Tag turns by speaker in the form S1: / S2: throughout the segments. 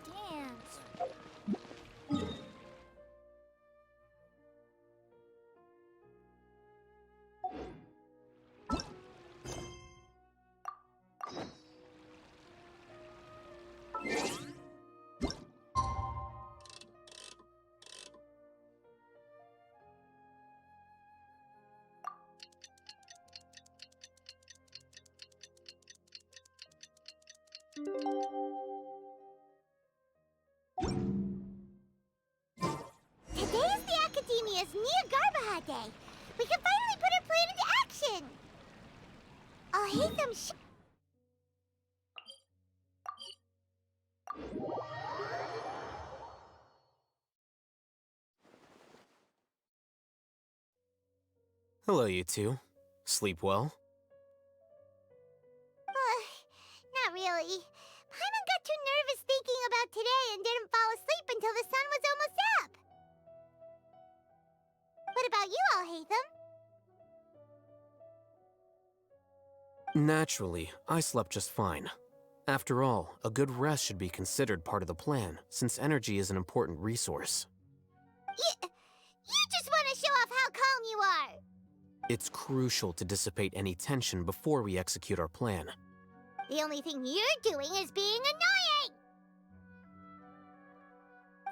S1: dance.
S2: Today is the Academia's Jnagarbha Day. We can finally put our plan into action. I'll hate them.
S3: Hello, you two. Sleep well?
S2: Not really. Paimon got too nervous thinking about today and didn't fall asleep until the sun was almost up. What about you, Alhaitham?
S3: Naturally, I slept just fine. After all, a good rest should be considered part of the plan, since energy is an important resource.
S2: You just want to show off how calm you are.
S3: It's crucial to dissipate any tension before we execute our plan.
S2: The only thing you're doing is being annoying.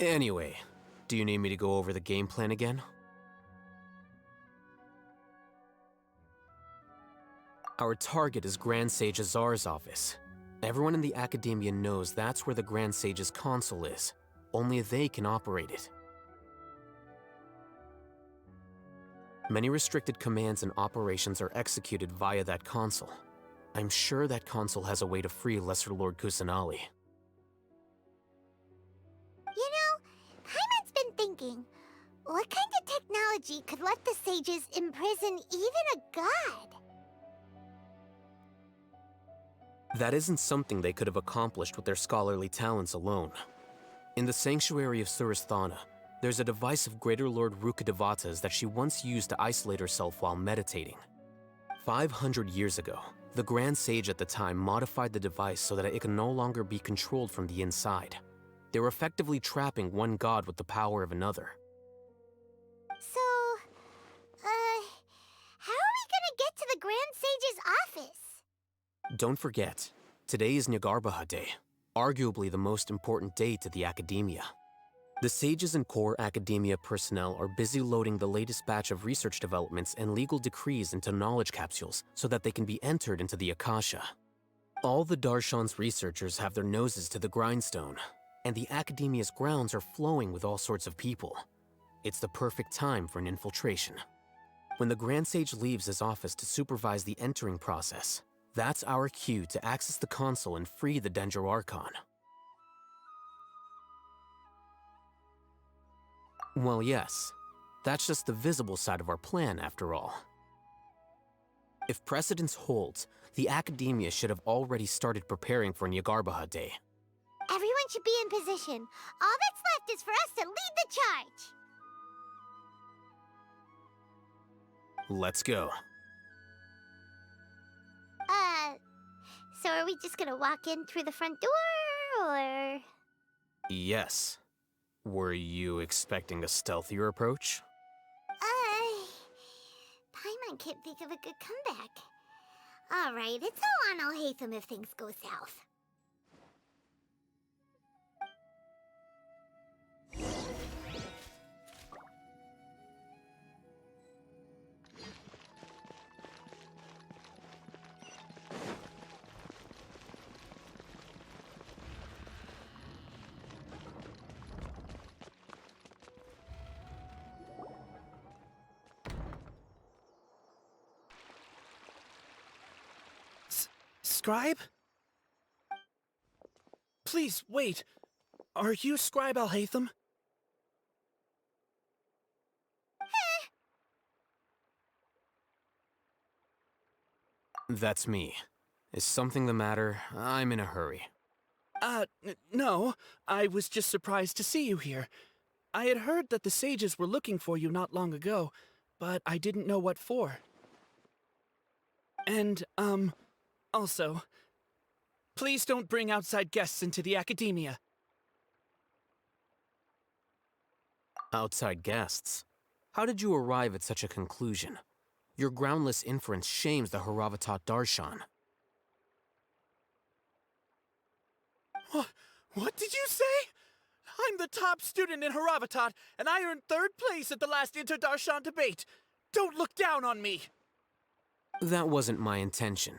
S3: Anyway, do you need me to go over the game plan again? Our target is Grand Sage Azar's office. Everyone in the Academia knows that's where the Grand Sage's console is. Only they can operate it. Many restricted commands and operations are executed via that console. I'm sure that console has a way to free Lesser Lord Kusanali.
S2: You know, Paimon's been thinking, what kind of technology could let the sages imprison even a god?
S3: That isn't something they could have accomplished with their scholarly talents alone. In the Sanctuary of Suristhana, there's a device of Greater Lord Rukkhadevata's that she once used to isolate herself while meditating. 500 years ago, the Grand Sage at the time modified the device so that it could no longer be controlled from the inside. They were effectively trapping one god with the power of another.
S2: So, how are we gonna get to the Grand Sage's office?
S3: Don't forget, today is Jnagarbha Day, arguably the most important day to the Academia. The sages and core Academia personnel are busy loading the latest batch of research developments and legal decrees into knowledge capsules so that they can be entered into the Akasha. All the Darshan's researchers have their noses to the grindstone, and the Academia's grounds are flowing with all sorts of people. It's the perfect time for an infiltration. When the Grand Sage leaves his office to supervise the entering process, that's our cue to access the console and free the Danger Archon. Well, yes. That's just the visible side of our plan, after all. If precedence holds, the Academia should have already started preparing for Jnagarbha Day.
S2: Everyone should be in position. All that's left is for us to lead the charge.
S3: Let's go.
S2: So are we just gonna walk in through the front door, or...?
S3: Yes. Were you expecting a stealthier approach?
S2: Paimon can't think of a good comeback. Alright, it's all on Alhaitham if things go south.
S4: Scribe? Please, wait. Are you Scribe Alhaitham?
S3: That's me. Is something the matter? I'm in a hurry.
S4: No. I was just surprised to see you here. I had heard that the sages were looking for you not long ago, but I didn't know what for. And, also, please don't bring outside guests into the Academia.
S3: Outside guests. How did you arrive at such a conclusion? Your groundless inference shames the Haravatat Darshan.
S4: What did you say? I'm the top student in Haravatat, and I earned 3rd place at the last Inter-Darshan debate. Don't look down on me!
S3: That wasn't my intention.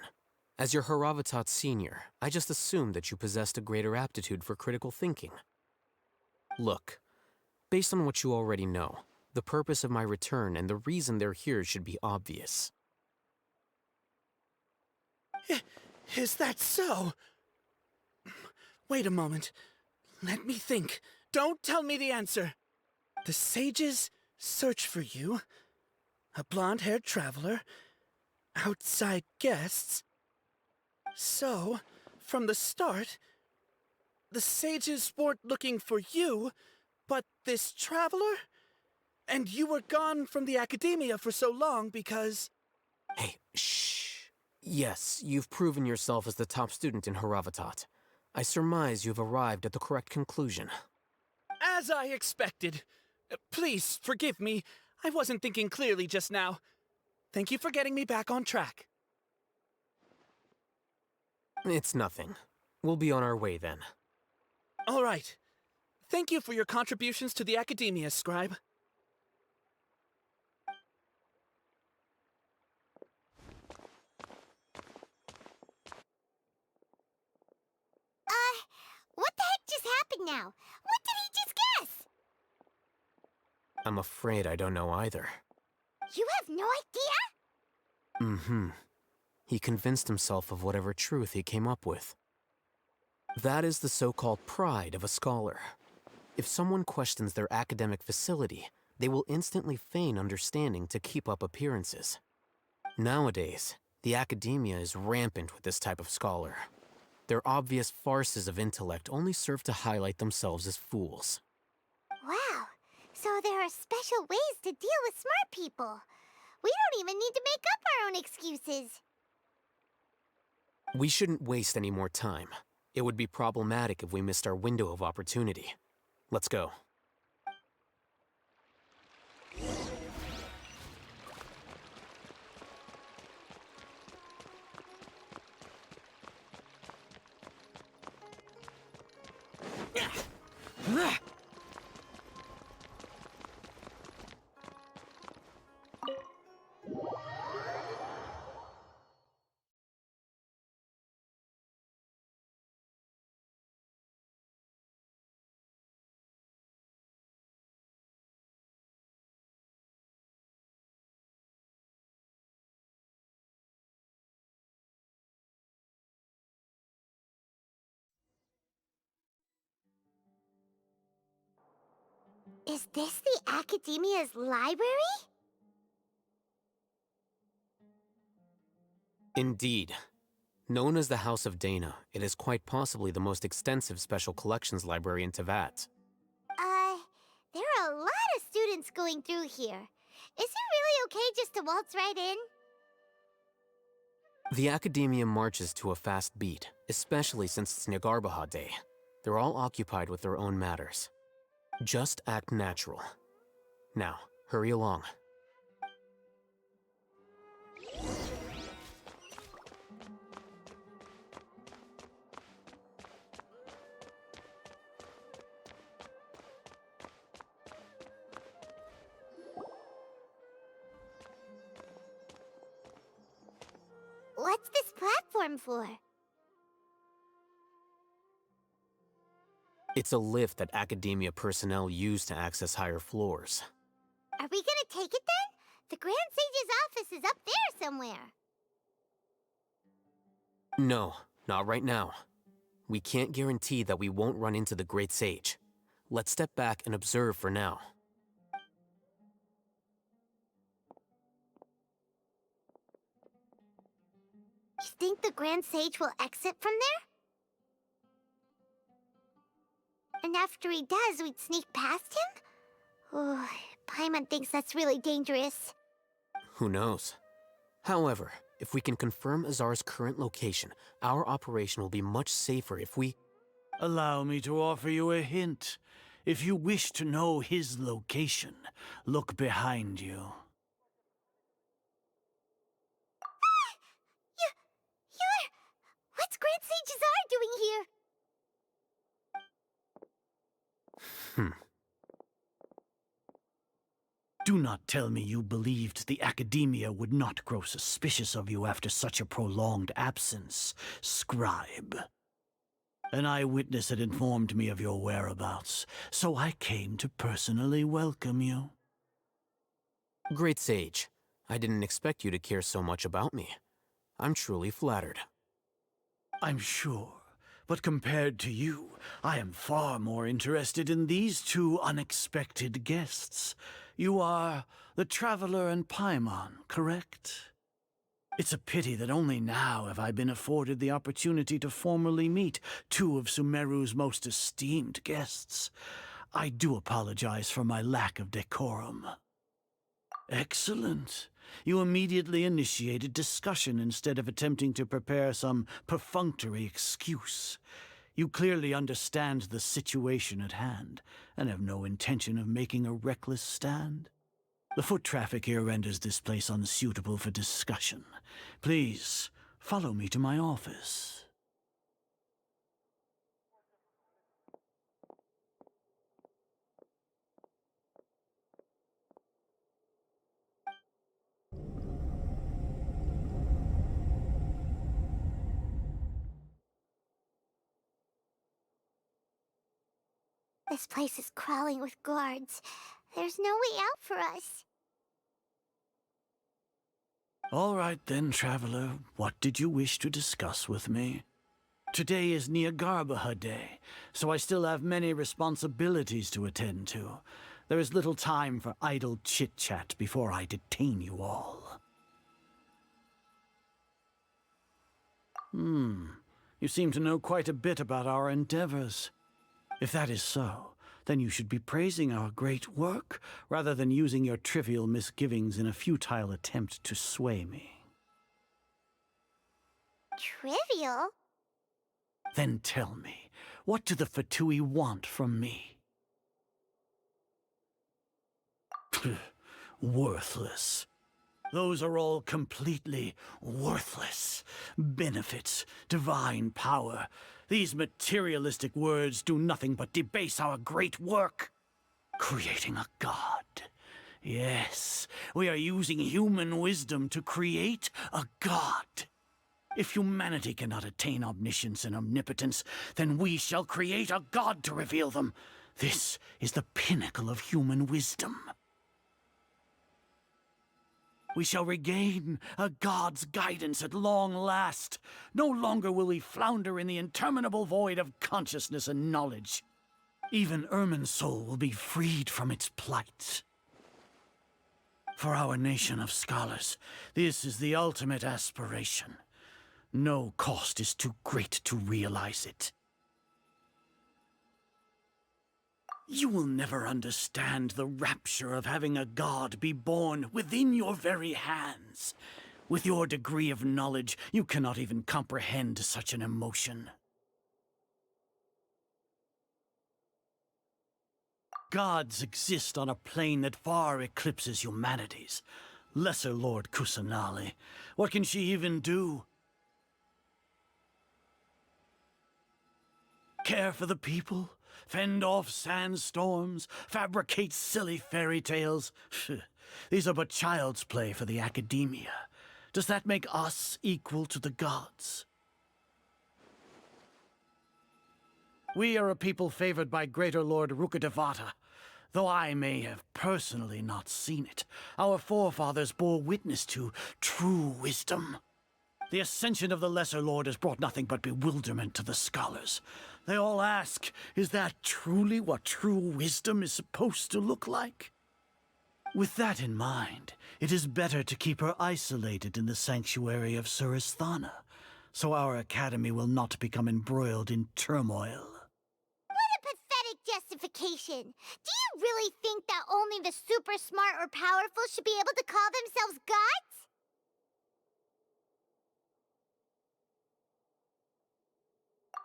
S3: As your Haravatat senior, I just assumed that you possessed a greater aptitude for critical thinking. Look, based on what you already know, the purpose of my return and the reason they're here should be obvious.
S4: Is that so? Wait a moment. Let me think. Don't tell me the answer. The sages search for you. A blonde-haired traveler. Outside guests. So, from the start, the sages weren't looking for you, but this traveler? And you were gone from the academia for so long because...
S3: Hey, shh. Yes, you've proven yourself as the top student in Haravatat. I surmise you've arrived at the correct conclusion.
S4: As I expected. Please, forgive me. I wasn't thinking clearly just now. Thank you for getting me back on track.
S3: It's nothing. We'll be on our way then.
S4: All right. Thank you for your contributions to the academia, Scribe.
S2: What the heck just happened now? What did he just guess?
S3: I'm afraid I don't know either.
S2: You have no idea?
S3: Mm-hmm. He convinced himself of whatever truth he came up with. That is the so-called pride of a scholar. If someone questions their academic facility, they will instantly feign understanding to keep up appearances. Nowadays, the academia is rampant with this type of scholar. Their obvious farces of intellect only serve to highlight themselves as fools.
S2: Wow, so there are special ways to deal with smart people. We don't even need to make up our own excuses.
S3: We shouldn't waste any more time. It would be problematic if we missed our window of opportunity. Let's go.
S2: Is this the Academia's library?
S3: Indeed. Known as the House of Dana, it is quite possibly the most extensive special collections library in Teyvat.
S2: There are a lot of students going through here. Is it really okay just to waltz right in?
S3: The Academia marches to a fast beat, especially since it's Jnagarbha Day. They're all occupied with their own matters. Just act natural. Now, hurry along.
S2: What's this platform for?
S3: It's a lift that Academia personnel use to access higher floors.
S2: Are we gonna take it then? The Grand Sage's office is up there somewhere.
S3: No, not right now. We can't guarantee that we won't run into the Great Sage. Let's step back and observe for now.
S2: You think the Grand Sage will exit from there? And after he does, we'd sneak past him? Oh, Paimon thinks that's really dangerous.
S3: Who knows? However, if we can confirm Azar's current location, our operation will be much safer if we...
S1: Allow me to offer you a hint. If you wish to know his location, look behind you.
S2: You're... What's Grand Sage Zar doing here?
S1: Do not tell me you believed the Academia would not grow suspicious of you after such a prolonged absence, scribe. An eyewitness had informed me of your whereabouts, so I came to personally welcome you.
S3: Great Sage, I didn't expect you to care so much about me. I'm truly flattered.
S1: I'm sure, but compared to you, I am far more interested in these two unexpected guests. You are the Traveler and Paimon, correct? It's a pity that only now have I been afforded the opportunity to formally meet two of Sumeru's most esteemed guests. I do apologize for my lack of decorum. Excellent. You immediately initiated discussion instead of attempting to prepare some perfunctory excuse. You clearly understand the situation at hand, and have no intention of making a reckless stand. The foot traffic here renders this place unsuitable for discussion. Please, follow me to my office.
S2: This place is crawling with guards. There's no way out for us.
S1: All right then, Traveler. What did you wish to discuss with me? Today is Jnagarbha Day, so I still have many responsibilities to attend to. There is little time for idle chit-chat before I detain you all. You seem to know quite a bit about our endeavors. If that is so, then you should be praising our great work, rather than using your trivial misgivings in a futile attempt to sway me.
S2: Trivial?
S1: Then tell me, what do the Fatui want from me? Worthless. Those are all completely worthless. Benefits, divine power. These materialistic words do nothing but debase our great work. Creating a god. Yes, we are using human wisdom to create a god. If humanity cannot attain omniscience and omnipotence, then we shall create a god to reveal them. This is the pinnacle of human wisdom. We shall regain a god's guidance at long last. No longer will we flounder in the interminable void of consciousness and knowledge. Even Irminsul will be freed from its plight. For our nation of scholars, this is the ultimate aspiration. No cost is too great to realize it. You will never understand the rapture of having a god be born within your very hands. With your degree of knowledge, you cannot even comprehend such an emotion. Gods exist on a plane that far eclipses humanity's. Lesser Lord Kusanali, what can she even do? Care for the people? Fend off sandstorms? Fabricate silly fairy tales? These are but child's play for the Academia. Does that make us equal to the gods? We are a people favored by Greater Lord Rukkhadevata. Though I may have personally not seen it, our forefathers bore witness to true wisdom. The ascension of the Lesser Lord has brought nothing but bewilderment to the scholars. They all ask, is that truly what true wisdom is supposed to look like? With that in mind, it is better to keep her isolated in the sanctuary of Suristhana, so our academy will not become embroiled in turmoil.
S2: What a pathetic justification! Do you really think that only the super smart or powerful should be able to call themselves gods?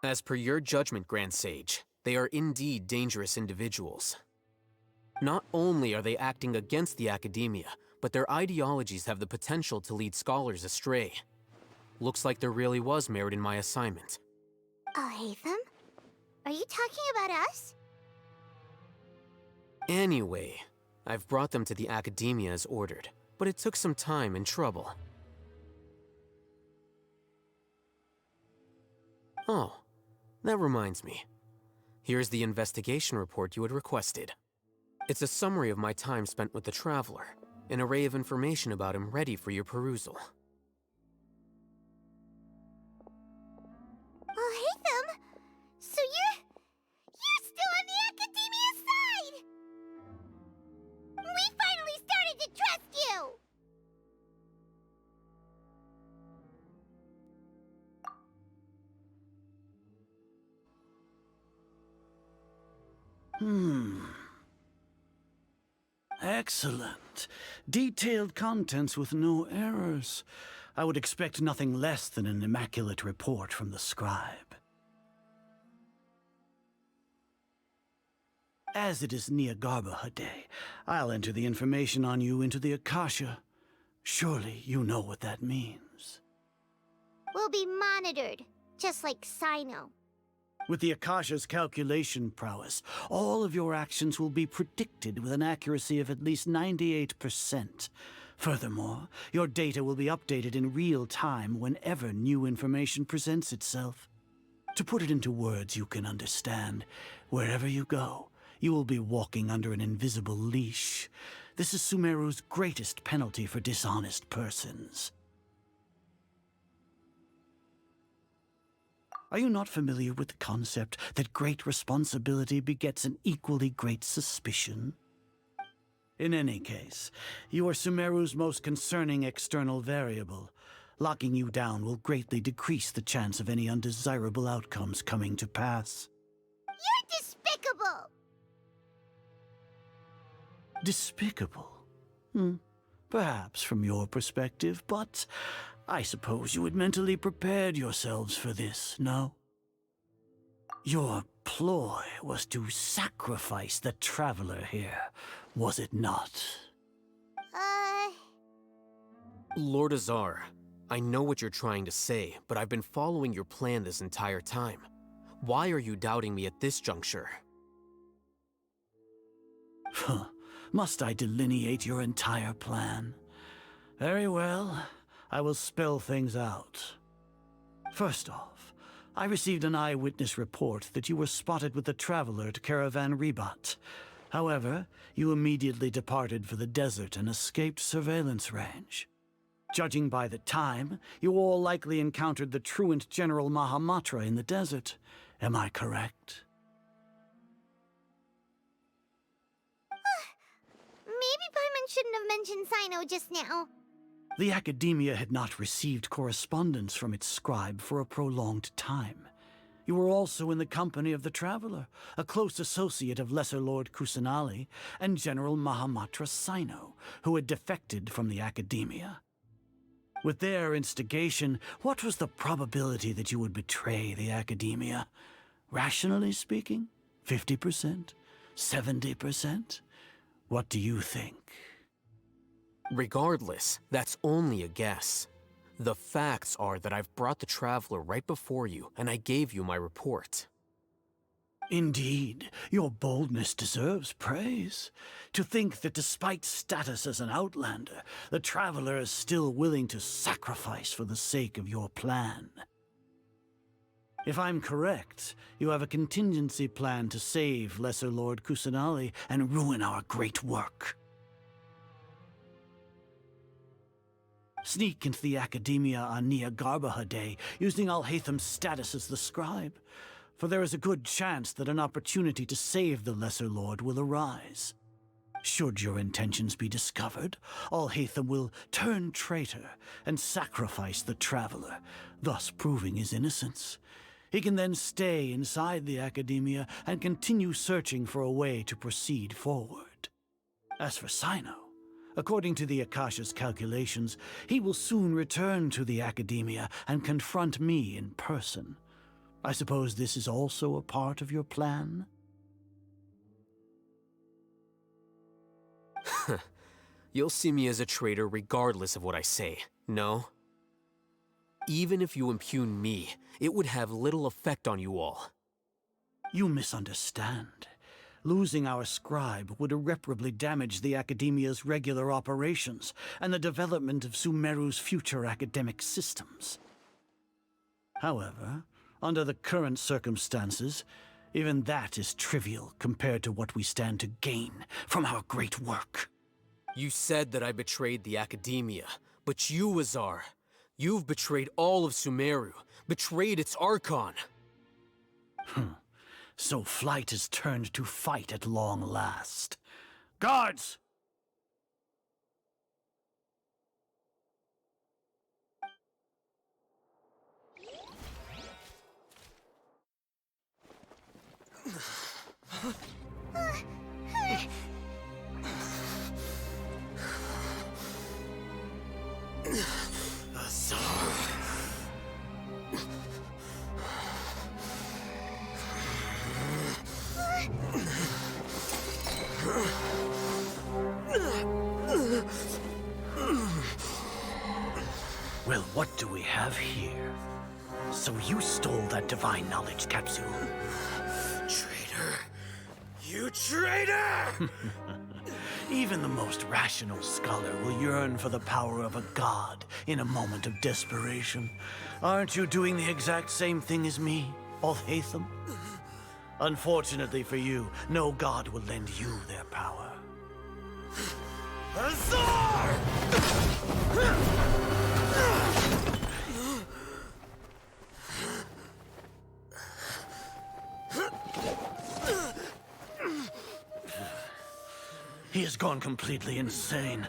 S3: As per your judgment, Grand Sage, They are indeed dangerous individuals. Not only are they acting against the academia, but their ideologies have the potential to lead scholars astray. Looks like there really was merit in my assignment.
S2: Alhaitham? Are you talking about us?
S3: Anyway, I've brought them to the academia as ordered, but it took some time and trouble. Oh, that reminds me. Here's the investigation report you had requested. It's a summary of my time spent with the Traveler, an array of information about him ready for your perusal.
S2: Alhaitham? So you're still on the Academia side! We finally started to trust you!
S1: Excellent. Detailed contents with no errors. I would expect nothing less than an immaculate report from the scribe. As it is Jnagarbha Day, I'll enter the information on you into the Akasha. Surely you know what that means.
S2: We'll be monitored, just like Sino.
S1: With the Akasha's calculation prowess, all of your actions will be predicted with an accuracy of at least 98%. Furthermore, your data will be updated in real time whenever new information presents itself. To put it into words you can understand, wherever you go, you will be walking under an invisible leash. This is Sumeru's greatest penalty for dishonest persons. Are you not familiar with the concept that great responsibility begets an equally great suspicion? In any case, you are Sumeru's most concerning external variable. Locking you down will greatly decrease the chance of any undesirable outcomes coming to pass.
S2: You're despicable!
S1: Despicable? Perhaps from your perspective, but I suppose you had mentally prepared yourselves for this, no? Your ploy was to sacrifice the Traveler here, was it not?
S3: Lord Azar, I know what you're trying to say, but I've been following your plan this entire time. Why are you doubting me at this juncture?
S1: Must I delineate your entire plan? Very well. I will spell things out. First off, I received an eyewitness report that you were spotted with the Traveler to Caravan Ribat. However, you immediately departed for the desert and escaped surveillance range. Judging by the time, you all likely encountered the truant General Mahamatra in the desert. Am I correct?
S2: Maybe Paimon shouldn't have mentioned Sino just now.
S1: The Academia had not received correspondence from its scribe for a prolonged time. You were also in the company of the Traveler, a close associate of Lesser Lord Kusanali and General Mahamatra Sino, who had defected from the Academia. With their instigation, what was the probability that you would betray the Academia? Rationally speaking, 50%? 70%? What do you think?
S3: Regardless, that's only a guess. The facts are that I've brought the Traveler right before you, and I gave you my report.
S1: Indeed, your boldness deserves praise. To think that despite status as an outlander, the Traveler is still willing to sacrifice for the sake of your plan. If I'm correct, you have a contingency plan to save Lesser Lord Kusanali and ruin our great work. Sneak into the Academia on Jnagarbha Day, using Alhaitham's status as the scribe, for there is a good chance that an opportunity to save the Lesser Lord will arise. Should your intentions be discovered, Alhaitham will turn traitor and sacrifice the Traveler, thus proving his innocence. He can then stay inside the Academia and continue searching for a way to proceed forward. As for Sino, according to the Akasha's calculations, he will soon return to the Academia and confront me in person. I suppose this is also a part of your plan?
S3: You'll see me as a traitor regardless of what I say, no? Even if you impugn me, it would have little effect on you all.
S1: You misunderstand. Losing our scribe would irreparably damage the Academia's regular operations and the development of Sumeru's future academic systems. However, under the current circumstances, even that is trivial compared to what we stand to gain from our great work.
S3: You said that I betrayed the Academia, but you, Azar, you've betrayed all of Sumeru, betrayed its Archon.
S1: So flight is turned to fight at long last. Guards! Well, what do we have here? So you stole that divine knowledge capsule.
S3: Traitor! You traitor!
S1: Even the most rational scholar will yearn for the power of a god in a moment of desperation. Aren't you doing the exact same thing as me, Alhaitham? Unfortunately for you, no god will lend you their power. Azar! He has gone completely insane.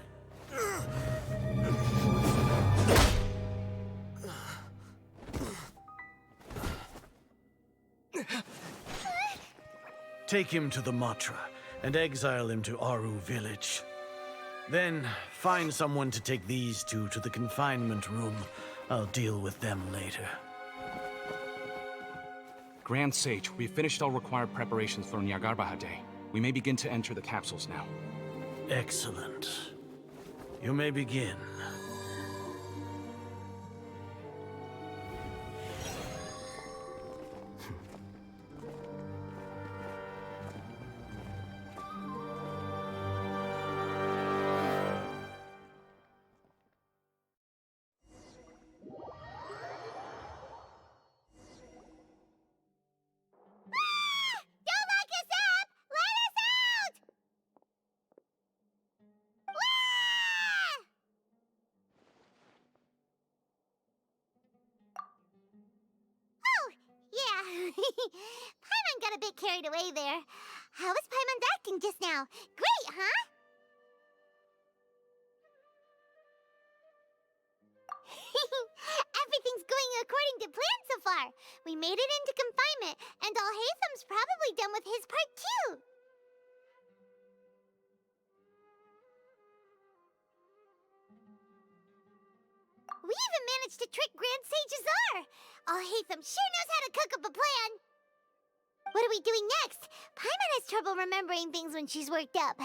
S1: Take him to the Matra and exile him to Aru village. Then find someone to take these two to the confinement room. I'll deal with them later.
S5: Grand Sage, we've finished all required preparations for Jnagarbha Day. We may begin to enter the capsules now.
S1: Excellent. You may begin.
S2: Don't lock us up! Let us out! Oh, yeah. Paimon got a bit carried away there. How was Paimon acting just now? Great, huh? Everything's going according to plan so far. We made it into confinement, and Alhaitham's probably done with his part too. We even managed to trick Grand Sage Azar. Alhaitham sure knows how to cook up a plan. What are we doing next? Paimon has trouble remembering things when she's worked up.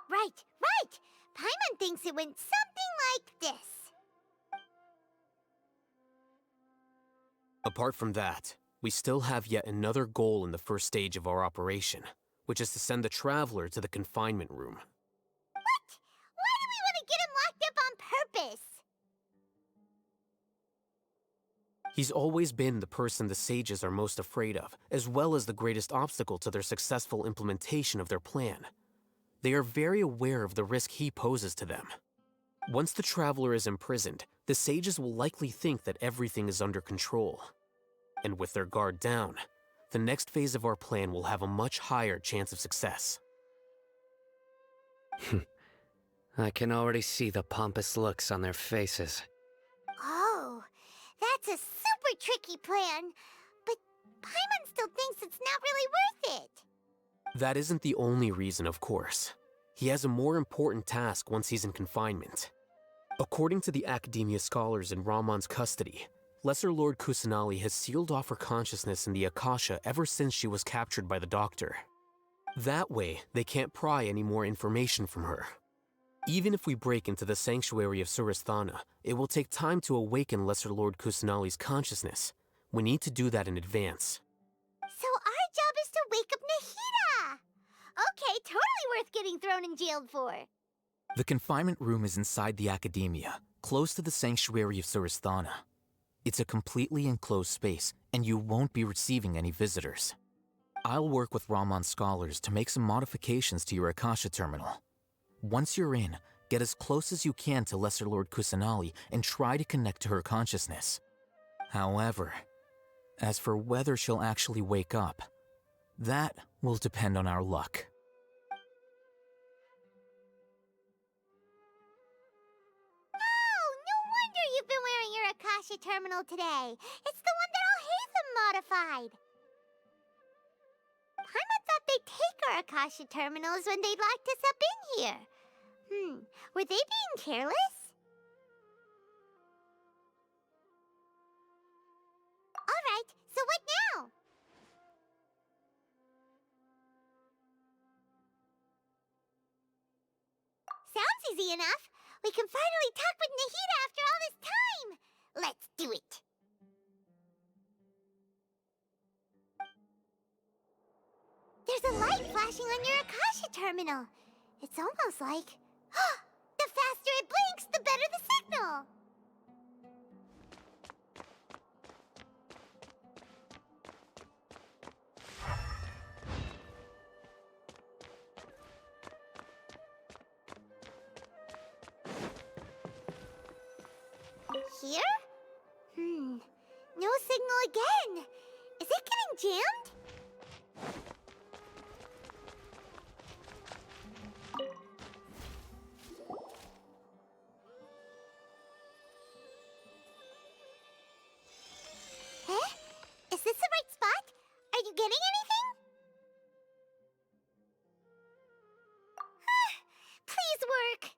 S2: Right. Paimon thinks it went something like this.
S3: Apart from that, we still have yet another goal in the first stage of our operation, which is to send the Traveler to the confinement room.
S2: What? Why do we want to get him locked up on purpose?
S3: He's always been the person the sages are most afraid of, as well as the greatest obstacle to their successful implementation of their plan. They are very aware of the risk he poses to them. Once the Traveler is imprisoned, the sages will likely think that everything is under control. And with their guard down, the next phase of our plan will have a much higher chance of success.
S6: I can already see the pompous looks on their faces.
S2: Oh, that's a super tricky plan. But Paimon still thinks it's not really worth it.
S3: That isn't the only reason, of course. He has a more important task once he's in confinement. According to the Academia scholars in Ramon's custody, Lesser Lord Kusanali has sealed off her consciousness in the Akasha ever since she was captured by the Doctor. That way, they can't pry any more information from her. Even if we break into the sanctuary of Surasthana, it will take time to awaken Lesser Lord Kusanali's consciousness. We need to do that in advance.
S2: So our job is to wake up Nahida! Okay, totally worth getting thrown and jailed for.
S7: The confinement room is inside the Academia, close to the sanctuary of Surasthana. It's a completely enclosed space, and you won't be receiving any visitors. I'll work with Ramon's scholars to make some modifications to your Akasha terminal. Once you're in, get as close as you can to Lesser Lord Kusanali and try to connect to her consciousness. However, as for whether she'll actually wake up, that will depend on our luck.
S2: Oh, no wonder you've been wearing your Akasha terminal today. It's the one that Alhaitham modified. Paimon thought they'd take our Akasha terminals when they'd locked us up in here. Were they being careless? Alright, so what now? Sounds easy enough. We can finally talk with Nahida after all this time. Let's do it. There's a light flashing on your Akasha terminal. It's almost like... the faster it blinks, the better the signal! Here? No signal again. Is it getting jammed? Is this the right spot? Are you getting anything? Please work.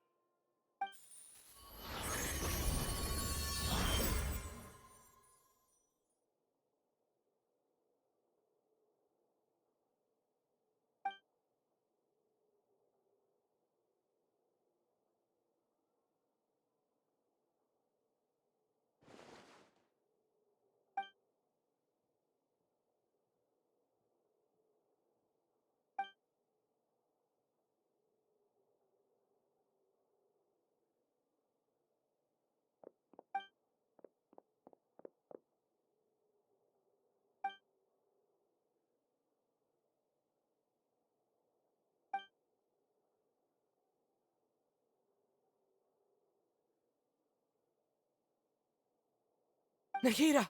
S4: Nahida!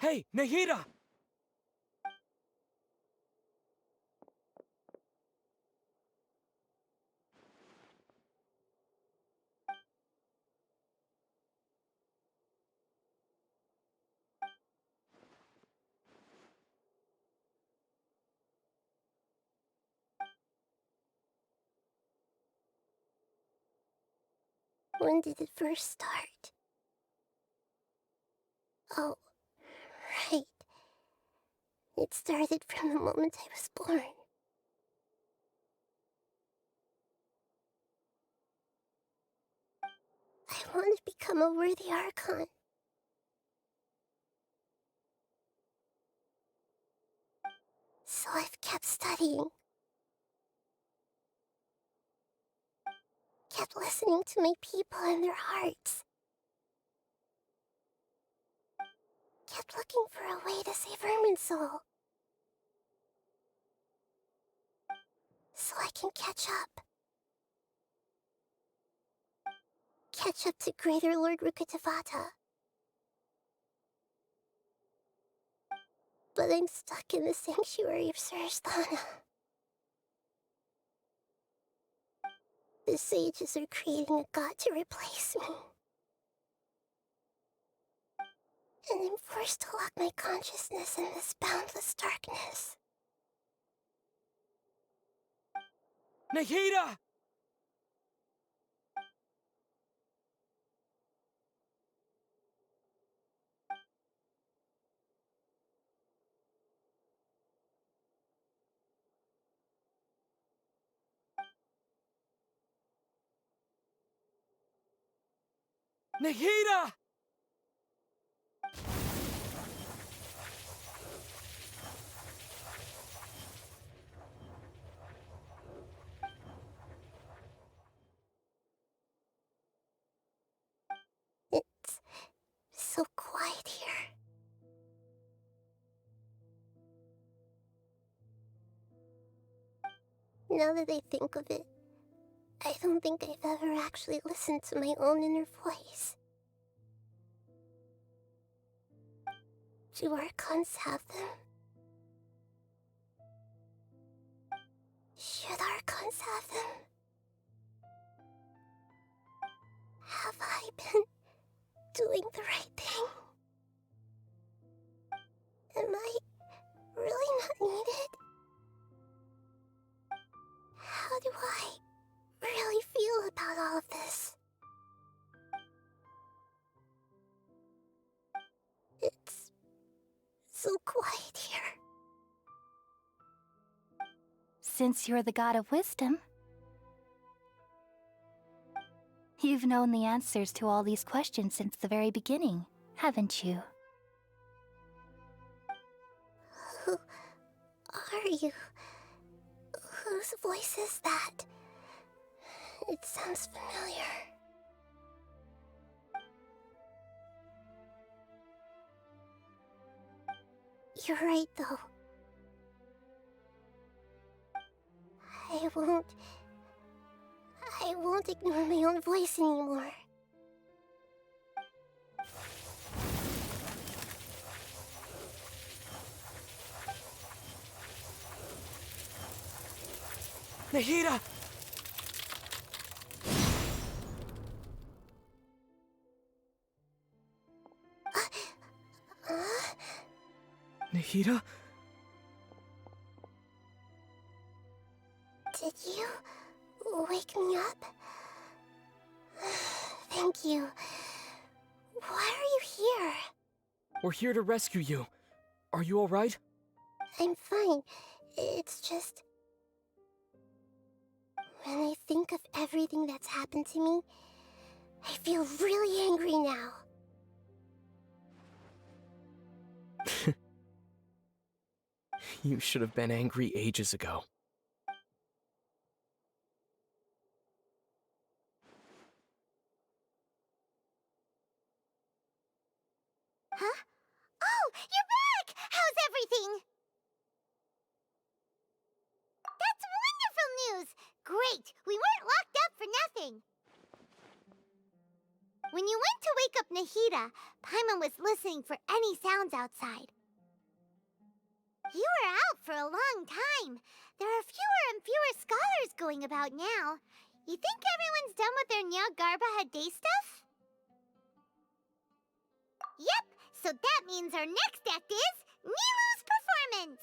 S4: Hey, Nahida!
S2: When did it first start? Oh, right. It started from the moment I was born. I want to become a worthy Archon. So I've kept studying. Kept listening to my people and their hearts. Kept looking for a way to save Irminsul. So I can catch up. Catch up to Greater Lord Rukkhadevata. But I'm stuck in the sanctuary of Surasthana. The sages are creating a god to replace me. And I'm forced to lock my consciousness in this boundless darkness.
S4: Nahida! Nahida!
S2: It's so quiet here. Now that I think of it, I don't think I've ever actually listened to my own inner voice. Do Archons have them? Should Archons have them? Have I been doing the right thing? Am I really not needed? How do I really feel about all of this? It's so quiet here.
S8: Since you're the god of wisdom, you've known the answers to all these questions since the very beginning, haven't you?
S2: Who are you? Whose voice is that? It sounds familiar. You're right, though. I won't ignore my own voice anymore.
S4: Nahida! Nahida?
S2: Did you wake me up? Thank you. Why are you here?
S4: We're here to rescue you. Are you alright?
S2: I'm fine. It's just... when I think of everything that's happened to me, I feel really angry now.
S4: You should have been angry ages ago.
S2: Huh? Oh, you're back! How's everything? That's wonderful news! Great! We weren't locked up for nothing! When you went to wake up Nahida, Paimon was listening for any sounds outside. You were out for a long time. There are fewer and fewer scholars going about now. You think everyone's done with their Jnagarbha day stuff? Yep, so that means our next act is Nilou's performance!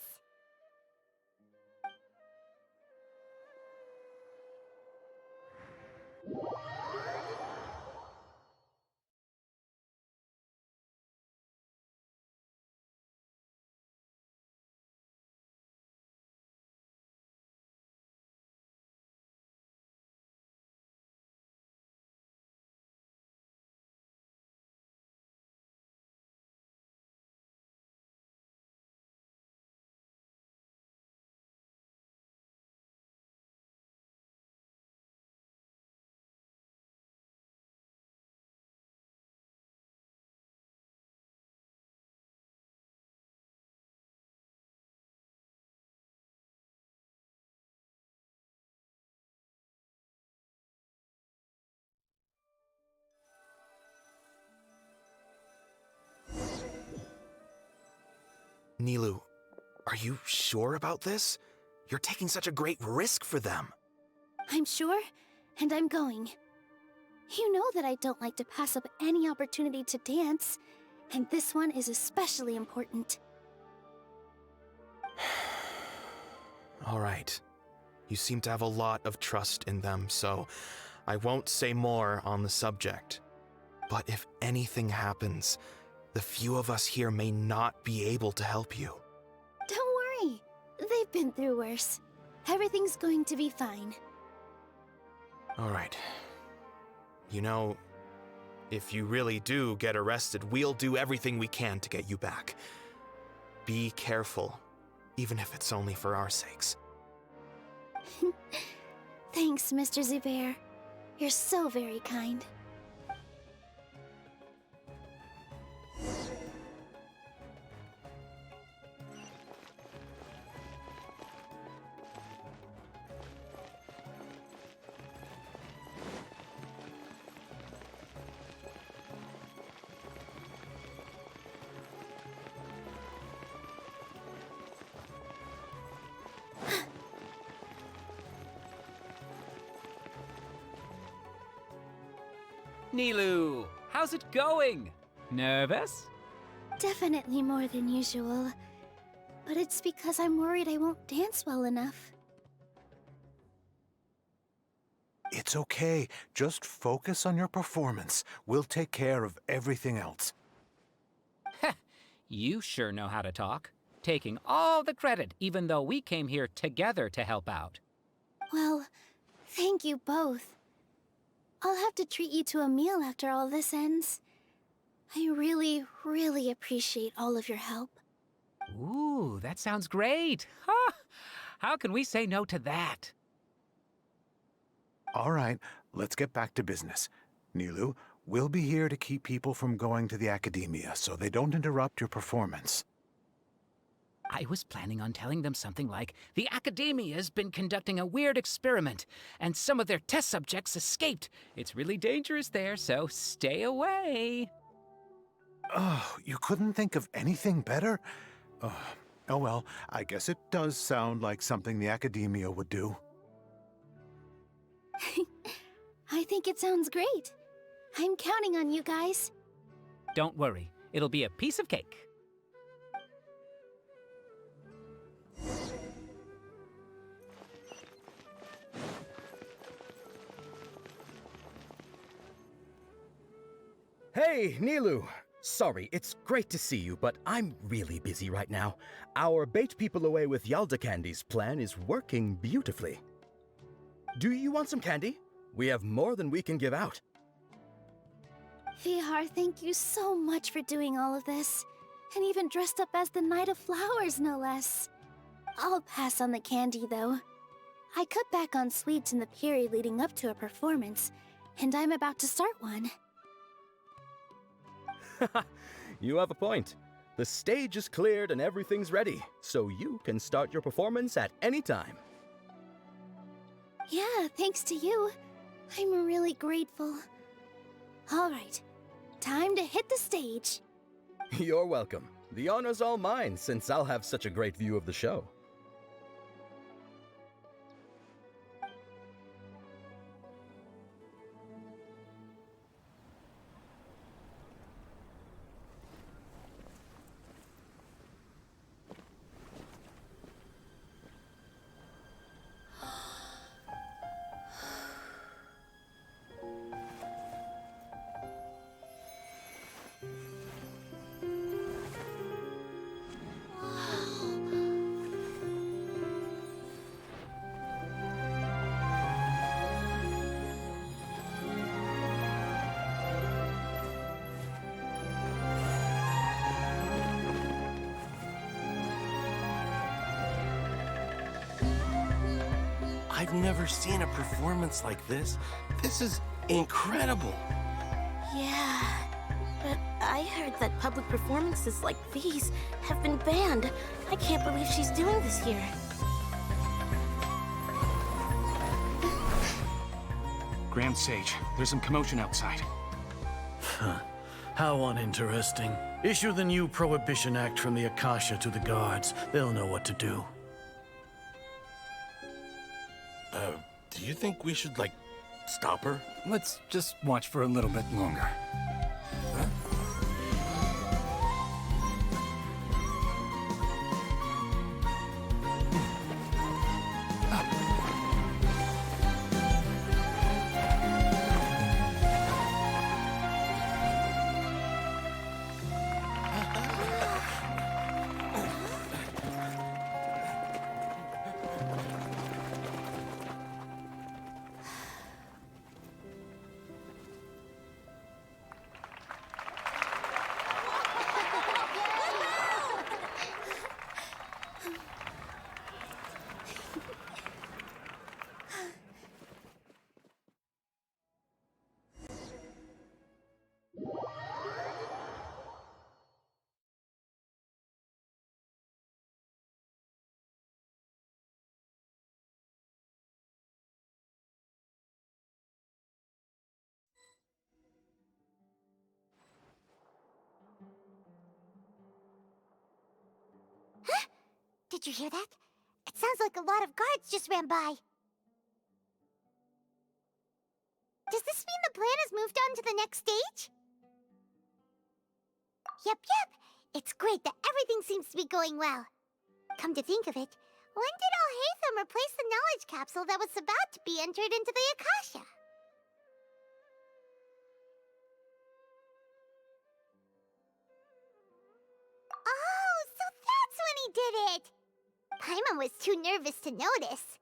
S9: Nilou, are you sure about this? You're taking such a great risk for them.
S8: I'm sure, and I'm going. You know that I don't like to pass up any opportunity to dance, and this one is especially important.
S9: All right. You seem to have a lot of trust in them, so I won't say more on the subject. But if anything happens, the few of us here may not be able to help you.
S8: Don't worry. They've been through worse. Everything's going to be fine.
S9: All right. You know, if you really do get arrested, we'll do everything we can to get you back. Be careful, even if it's only for our sakes.
S8: Thanks, Mr. Zubair. You're so very kind.
S10: Nilou, how's it going? Nervous?
S8: Definitely more than usual. But it's because I'm worried I won't dance well enough.
S11: It's okay. Just focus on your performance. We'll take care of everything else.
S10: Heh, you sure know how to talk. Taking all the credit, even though we came here together to help out.
S8: Well, thank you both. I'll have to treat you to a meal after all this ends. I really, really appreciate all of your help.
S10: Ooh, that sounds great. Ha! How can we say no to that?
S11: All right, let's get back to business. Nilou, we'll be here to keep people from going to the Academia so they don't interrupt your performance.
S10: I was planning on telling them something like, the Academia's been conducting a weird experiment, and some of their test subjects escaped. It's really dangerous there, so stay away.
S11: Oh, you couldn't think of anything better? Oh well, I guess it does sound like something the Academia would do.
S8: I think it sounds great. I'm counting on you guys.
S10: Don't worry, it'll be a piece of cake.
S12: Hey, Nilou! Sorry, it's great to see you, but I'm really busy right now. Our Bait People Away with Yalda Candies plan is working beautifully. Do you want some candy? We have more than we can give out.
S8: Vihar, thank you so much for doing all of this. And even dressed up as the Knight of Flowers, no less. I'll pass on the candy, though. I cut back on sweets in the period leading up to a performance, and I'm about to start one.
S12: You have a point. The stage is cleared and everything's ready, so you can start your performance at any time.
S8: Yeah, thanks to you. I'm really grateful. All right, time to hit the stage.
S12: You're welcome. The honor's all mine, since I'll have such a great view of the show.
S9: I've never seen a performance like this. This is incredible.
S13: Yeah, but I heard that public performances like these have been banned. I can't believe she's doing this here.
S5: Grand Sage, there's some commotion outside.
S1: How uninteresting. Issue the new Prohibition Act from the Akasha to the guards. They'll know what to do.
S9: Do you think we should, stop her?
S14: Let's just watch for a little bit longer.
S2: Did you hear that? It sounds like a lot of guards just ran by. Does this mean the plan has moved on to the next stage? Yep. It's great that everything seems to be going well. Come to think of it, when did Alhaitham replace the knowledge capsule that was about to be entered into the Akasha? Oh, so that's when he did it! Paimon was too nervous to notice.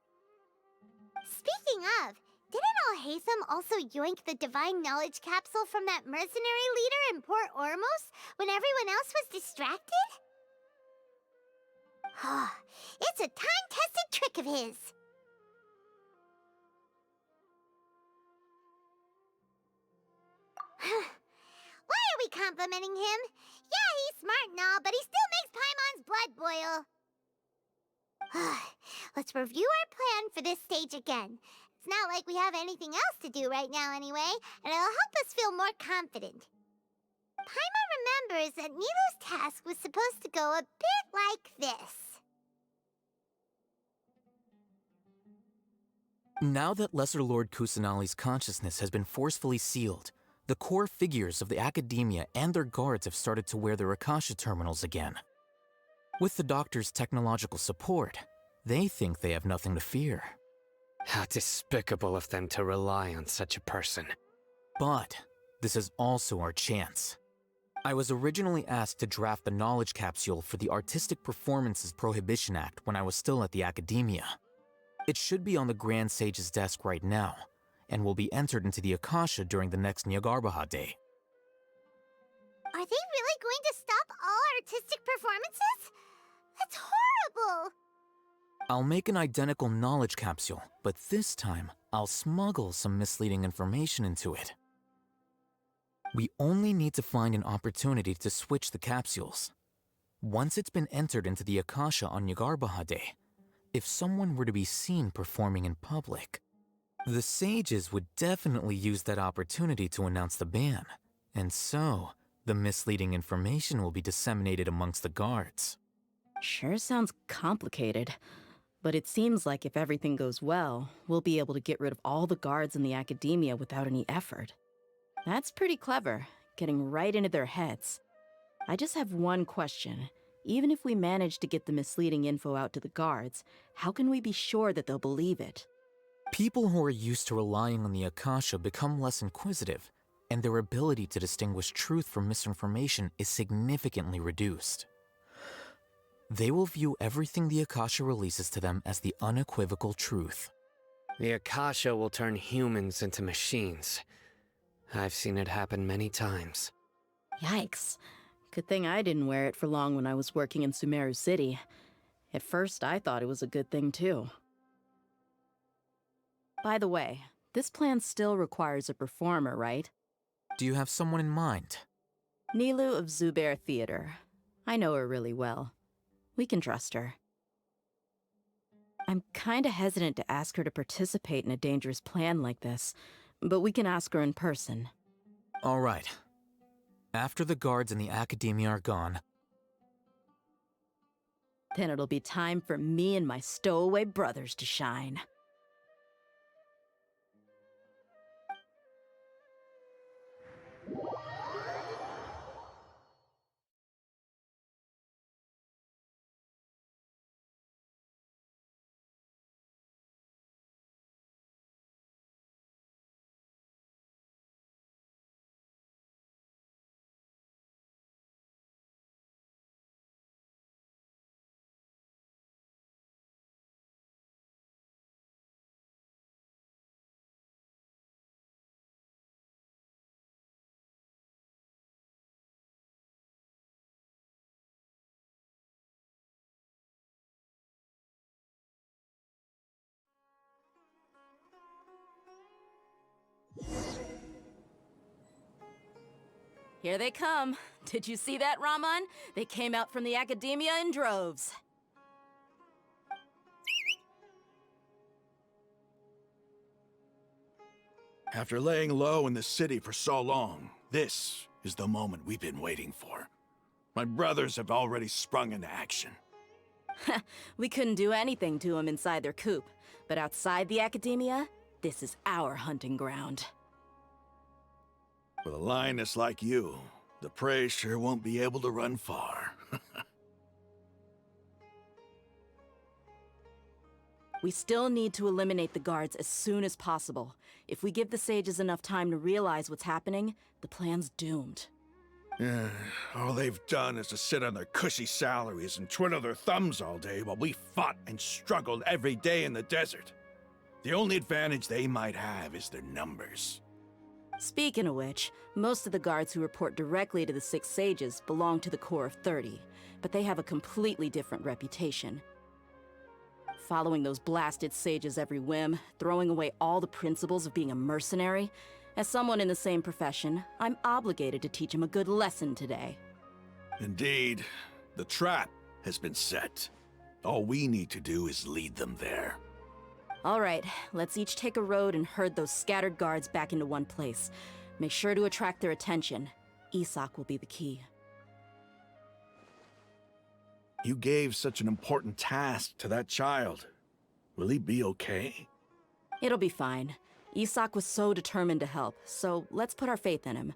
S2: Speaking of, didn't Alhaitham also yoink the divine knowledge capsule from that mercenary leader in Port Ormos when everyone else was distracted? It's a time-tested trick of his. Why are we complimenting him? Yeah, he's smart and all, but he still makes Paimon's blood boil. Let's review our plan for this stage again. It's not like we have anything else to do right now anyway, and it'll help us feel more confident. Paimon remembers that Nilou's task was supposed to go a bit like this.
S7: Now that Lesser Lord Kusanali's consciousness has been forcefully sealed, the core figures of the Academia and their guards have started to wear their Akasha terminals again. With the Doctor's technological support, they think they have nothing to fear.
S6: How despicable of them to rely on such a person.
S7: But this is also our chance. I was originally asked to draft the knowledge capsule for the Artistic Performances Prohibition Act when I was still at the Academia. It should be on the Grand Sage's desk right now, and will be entered into the Akasha during the next Jnagarbha day.
S2: Are they really going to stop all artistic performances? That's horrible!
S7: I'll make an identical knowledge capsule, but this time, I'll smuggle some misleading information into it. We only need to find an opportunity to switch the capsules. Once it's been entered into the Akasha on Jnagarbha day, if someone were to be seen performing in public, the sages would definitely use that opportunity to announce the ban, and so the misleading information will be disseminated amongst the guards.
S15: Sure sounds complicated, but it seems like if everything goes well, we'll be able to get rid of all the guards in the Academia without any effort. That's pretty clever, getting right into their heads. I just have one question. Even if we manage to get the misleading info out to the guards, how can we be sure that they'll believe it?
S7: People who are used to relying on the Akasha become less inquisitive, and their ability to distinguish truth from misinformation is significantly reduced. They will view everything the Akasha releases to them as the unequivocal truth.
S6: The Akasha will turn humans into machines. I've seen it happen many times.
S15: Yikes. Good thing I didn't wear it for long when I was working in Sumeru City. At first, I thought it was a good thing too. By the way, this plan still requires a performer, right?
S7: Do you have someone in mind?
S15: Nilou of Zubair Theater. I know her really well. We can trust her. I'm kinda hesitant to ask her to participate in a dangerous plan like this, but we can ask her in person.
S7: All right. After the guards and the Academia are gone,
S15: then it'll be time for me and my stowaway brothers to shine. Here they come. Did you see that, Raman? They came out from the Academia in droves.
S16: After laying low in the city for so long, this is the moment we've been waiting for. My brothers have already sprung into action.
S15: We couldn't do anything to them inside their coop, but outside the Academia, this is our hunting ground.
S16: With a lioness like you, the prey sure won't be able to run far.
S15: We still need to eliminate the guards as soon as possible. If we give the sages enough time to realize what's happening, the plan's doomed.
S16: Yeah, all they've done is to sit on their cushy salaries and twiddle their thumbs all day while we fought and struggled every day in the desert. The only advantage they might have is their numbers.
S15: Speaking of which, most of the guards who report directly to the Six Sages belong to the Corps of 30, but they have a completely different reputation. Following those blasted sages every whim, throwing away all the principles of being a mercenary. As someone in the same profession, I'm obligated to teach them a good lesson today.
S16: Indeed, the trap has been set. All we need to do is lead them there.
S15: All right, let's each take a road and herd those scattered guards back into one place. Make sure to attract their attention. Isak will be the key.
S16: You gave such an important task to that child. Will he be okay?
S15: It'll be fine. Isak was so determined to help, so let's put our faith in him.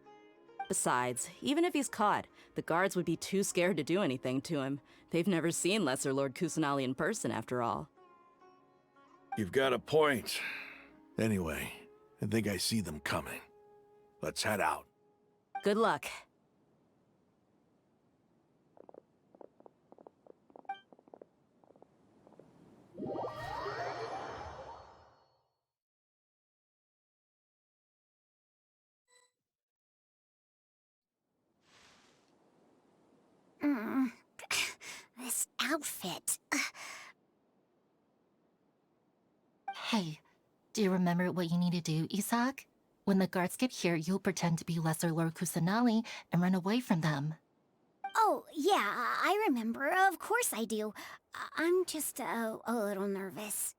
S15: Besides, even if he's caught, the guards would be too scared to do anything to him. They've never seen Lesser Lord Kusanali in person, after all.
S16: You've got a point. Anyway, I think I see them coming. Let's head out.
S15: Good luck.
S2: This outfit.
S17: Hey, do you remember what you need to do, Isak? When the guards get here, you'll pretend to be Lesser Lord Kusanali and run away from them.
S2: Oh, yeah, I remember. Of course I do. I'm just a little nervous.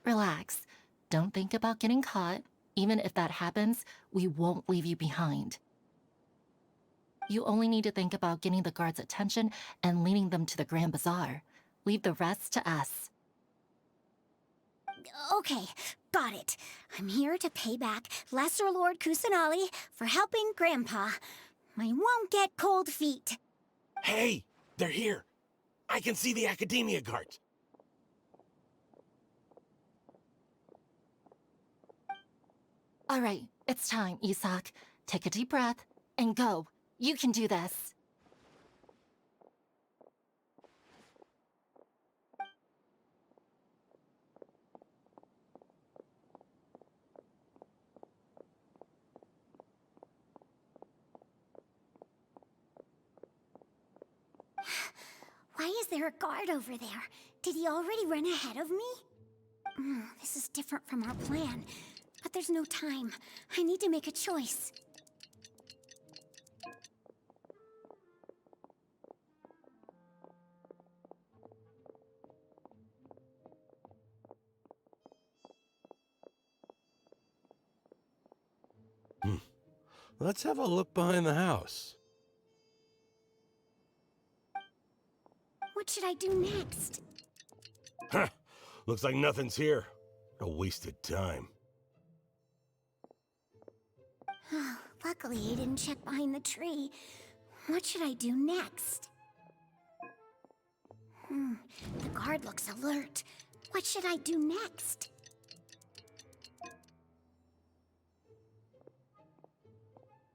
S17: Relax. Don't think about getting caught. Even if that happens, we won't leave you behind. You only need to think about getting the guards' attention and leading them to the Grand Bazaar. Leave the rest to us.
S2: Okay, got it. I'm here to pay back Lesser Lord Kusanali for helping Grandpa. I won't get cold feet.
S18: Hey, they're here. I can see the Academia guards.
S17: All right, it's time, Isak. Take a deep breath and go. You can do this.
S2: Why is there a guard over there? Did he already run ahead of me? This is different from our plan. But there's no time. I need to make a choice.
S18: Let's have a look behind the house.
S2: What should I do next?
S18: Huh. Looks like nothing's here. A wasted time.
S2: Luckily, I didn't check behind the tree. What should I do next? The guard looks alert. What should I do next?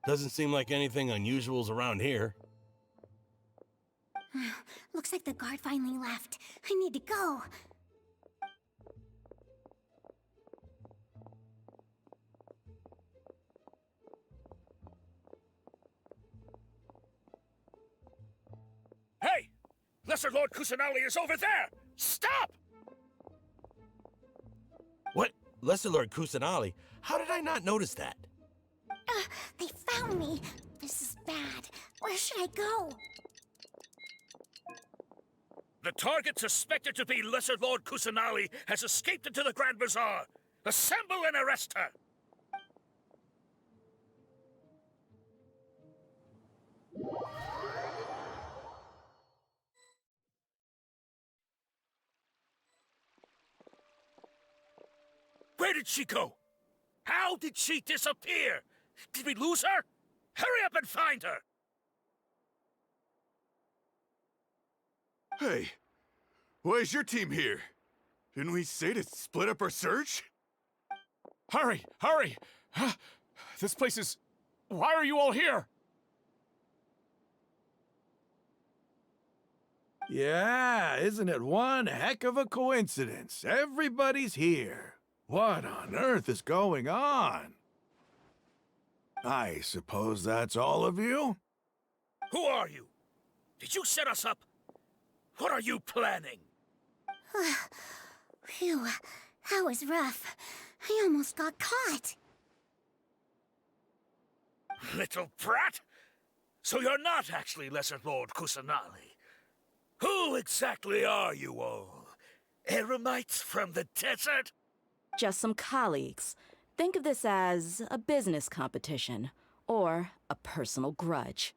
S18: Doesn't seem like anything unusual's around here.
S2: Looks like the guard finally left. I need to go.
S18: Hey! Lesser Lord Kusanali is over there! Stop! What? Lesser Lord Kusanali? How did I not notice that?
S2: They found me. This is bad. Where should I go?
S18: The target suspected to be Lesser Lord Kusanali has escaped into the Grand Bazaar. Assemble and arrest her! Where did she go? How did she disappear? Did we lose her? Hurry up and find her!
S19: Hey, why is your team here? Didn't we say to split up our search?
S5: Hurry! Hurry! This place is... Why are you all here?
S16: Yeah, isn't it one heck of a coincidence? Everybody's here. What on earth is going on? I suppose that's all of you?
S18: Who are you? Did you set us up? What are you planning?
S2: Phew, that was rough. I almost got caught.
S18: Little brat! So you're not actually Lesser Lord Kusanali. Who exactly are you all? Eremites from the desert?
S15: Just some colleagues. Think of this as a business competition, or a personal grudge.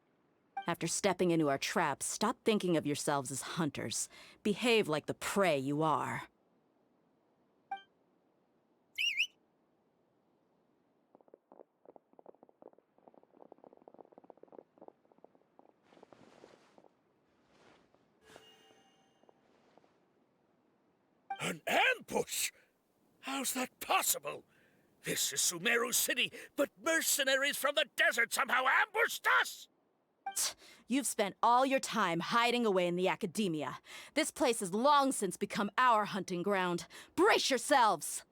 S15: After stepping into our traps, stop thinking of yourselves as hunters. Behave like the prey you are.
S18: An ambush? How's that possible? This is Sumeru City, but mercenaries from the desert somehow ambushed us!
S15: You've spent all your time hiding away in the academia. This place has long since become our hunting ground. Brace yourselves!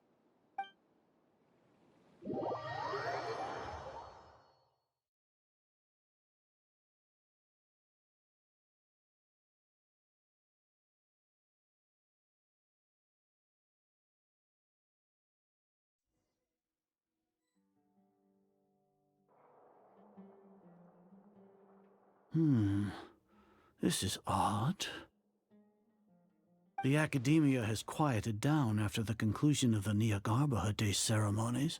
S1: This is odd. The academia has quieted down after the conclusion of the Jnagarbha Day ceremonies,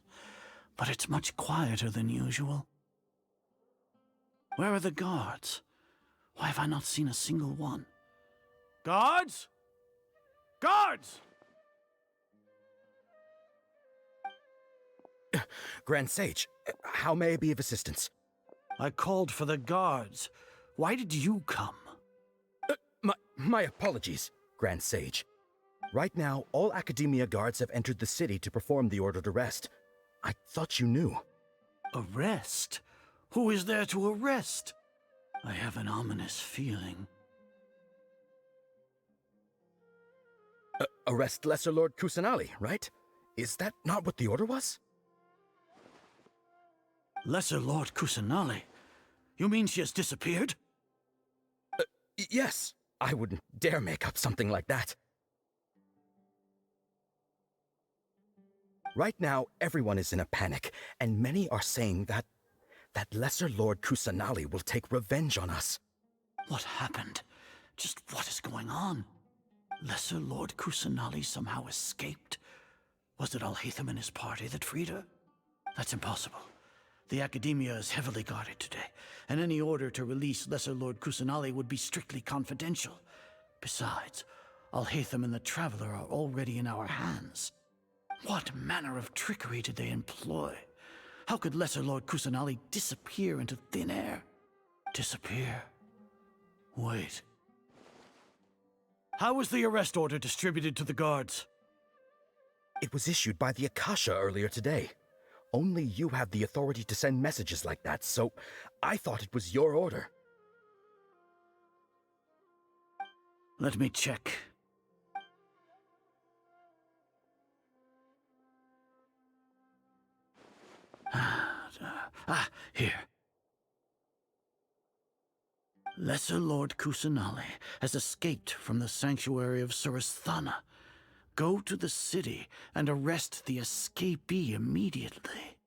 S1: but it's much quieter than usual. Where are the guards? Why have I not seen a single one? Guards? Guards!
S12: Grand Sage, how may I be of assistance?
S1: I called for the guards. Why did you come?
S12: My apologies, Grand Sage. Right now, all Academia guards have entered the city to perform the ordered arrest. I thought you knew.
S1: Arrest? Who is there to arrest? I have an ominous feeling.
S12: Arrest Lesser Lord Kusanali, right? Is that not what the order was?
S1: Lesser Lord Kusanali? You mean she has disappeared?
S12: Yes. I wouldn't dare make up something like that. Right now, everyone is in a panic, and many are saying that Lesser Lord Kusanali will take revenge on us.
S1: What happened? Just what is going on? Lesser Lord Kusanali somehow escaped? Was it Alhaitham and his party that freed her? That's impossible. The Academia is heavily guarded today, and any order to release Lesser Lord Kusanali would be strictly confidential. Besides, Alhaitham and the Traveler are already in our hands. What manner of trickery did they employ? How could Lesser Lord Kusanali disappear into thin air? Disappear? Wait. How was the arrest order distributed to the guards?
S12: It was issued by the Akasha earlier today. Only you have the authority to send messages like that, so I thought it was your order.
S1: Let me check. Here. Lesser Lord Kusanali has escaped from the sanctuary of Surasthana. Go to the city and arrest the escapee immediately.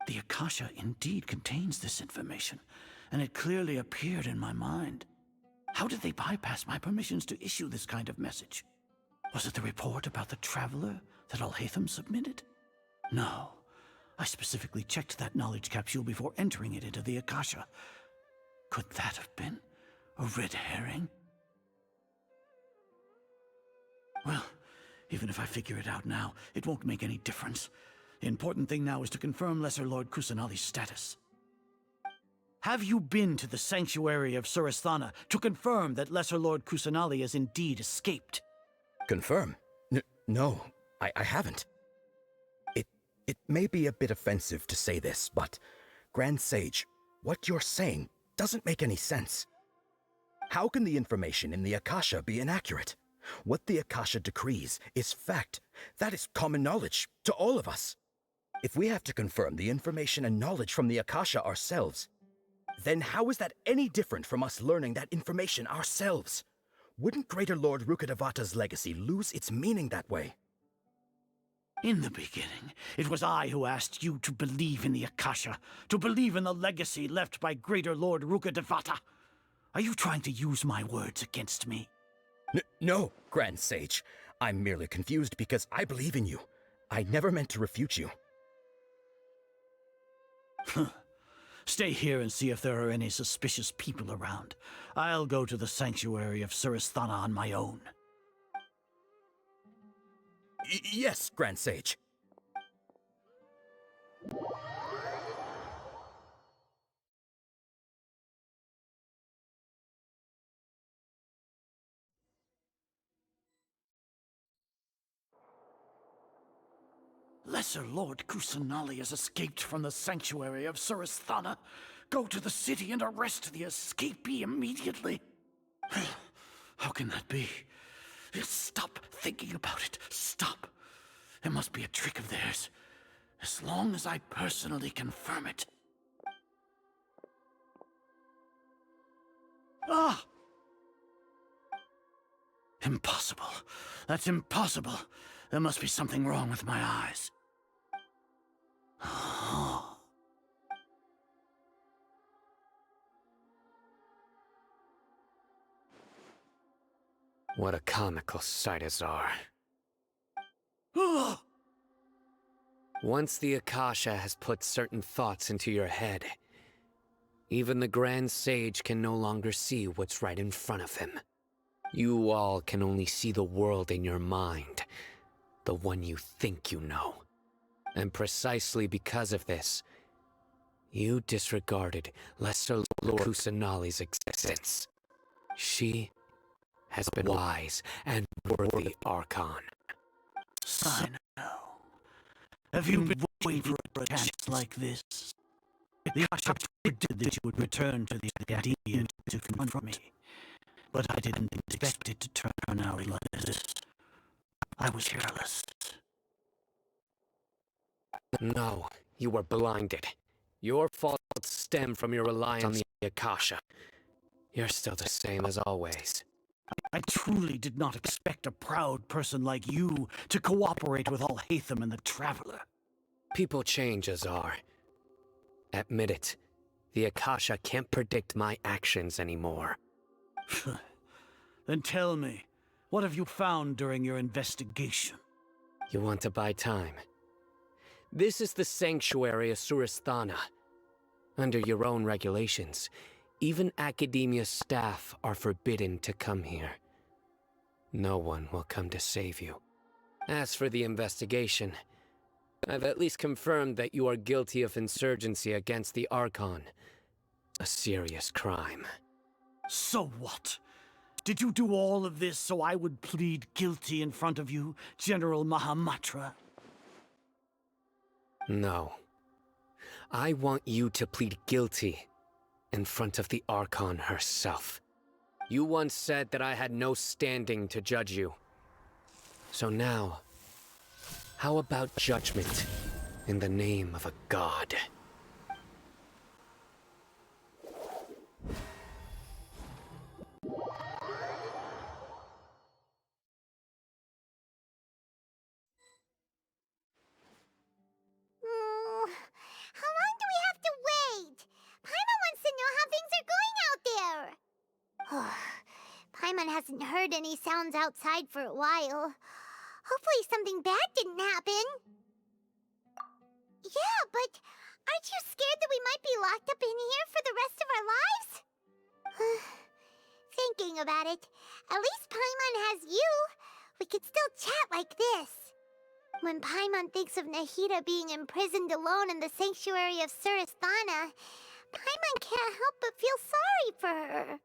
S1: The Akasha indeed contains this information, and it clearly appeared in my mind. How did they bypass my permissions to issue this kind of message? Was it the report about the Traveler that Alhaitham submitted? No. I specifically checked that knowledge capsule before entering it into the Akasha. Could that have been a red herring? Well, Even if I figure it out now, it won't make any difference. The important thing now is to confirm Lesser Lord Kusanali's status. Have you been to the sanctuary of Surasthana to confirm that Lesser Lord Kusanali has indeed escaped?
S12: Confirm? No, I haven't. It may be a bit offensive to say this, but Grand Sage, what you're saying doesn't make any sense. How can the information in the Akasha be inaccurate? What the Akasha decrees is fact. That is common knowledge to all of us. If we have to confirm the information and knowledge from the Akasha ourselves, then how is that any different from us learning that information ourselves? Wouldn't Greater Lord Rukkhadevata's legacy lose its meaning that way?
S1: In the beginning, it was I who asked you to believe in the Akasha, to believe in the legacy left by Greater Lord Rukkhadevata. Are you trying to use my words against me?
S12: No, Grand Sage. I'm merely confused because I believe in you. I never meant to refute you.
S1: Stay here and see if there are any suspicious people around. I'll go to the sanctuary of Surasthana on my own.
S12: Yes, Grand Sage.
S1: Lesser Lord Kusanali has escaped from the sanctuary of Surasthana. Go to the city and arrest the escapee immediately. How can that be? Stop thinking about it. Stop. It must be a trick of theirs. As long as I personally confirm it. Ah! Impossible. That's impossible. There must be something wrong with my eyes.
S6: What a comical sight, Azar. Once the Akasha has put certain thoughts into your head, even the Grand Sage can no longer see what's right in front of him. You all can only see the world in your mind, the one you think you know. And precisely because of this, you disregarded Lesser Lord Kusanali's existence. She has been wise and worthy Archon.
S1: I know. Have you been waiting for a chance like this? The Akasha predicted that you would return to the Academia to confront me. But I didn't expect it to turn out like this. I was careless.
S6: No, you were blinded. Your faults stem from your reliance on the Akasha. You're still the same as always.
S1: I truly did not expect a proud person like you to cooperate with Alhaitham and the Traveler.
S6: People change, Azar. Admit it. The Akasha can't predict my actions anymore.
S1: Then tell me, what have you found during your investigation?
S6: You want to buy time? This is the sanctuary of Surasthana. Under your own regulations, even Academia staff are forbidden to come here. No one will come to save you. As for the investigation, I've at least confirmed that you are guilty of insurgency against the Archon. A serious crime.
S1: So what? Did you do all of this so I would plead guilty in front of you, General Mahamatra?
S6: No. I want you to plead guilty in front of the Archon herself. You once said that I had no standing to judge you. So now, how about judgment in the name of a god?
S2: How long do we have to wait? Paimon wants to know how things are going out there. Paimon hasn't heard any sounds outside for a while. Hopefully something bad didn't happen. Yeah, but aren't you scared that we might be locked up in here for the rest of our lives? Thinking about it, at least Paimon has you. we could still chat like this. When Paimon thinks of Nahida being imprisoned alone in the sanctuary of Surasthana, Paimon can't help but feel sorry for her.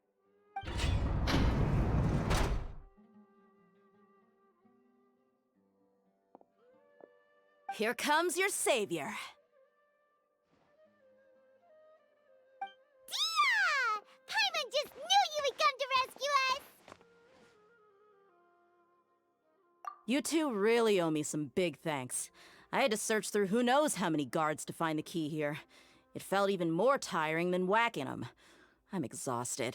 S15: Here comes your savior.
S2: Dia! Paimon just knew you would come to rescue us!
S15: You two really owe me some big thanks. I had to search through who knows how many guards to find the key here. It felt even more tiring than whacking them. I'm exhausted.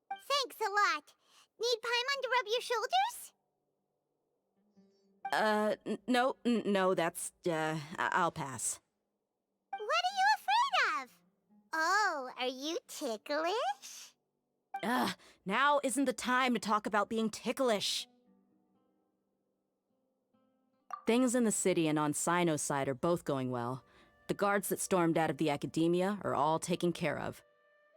S2: Thanks a lot. Need Paimon to rub your shoulders?
S15: No, that's, I'll pass.
S2: What are you afraid of? Oh, are you ticklish?
S15: Now isn't the time to talk about being ticklish. Things in the city and on Cyno's side are both going well. The guards that stormed out of the Academia are all taken care of.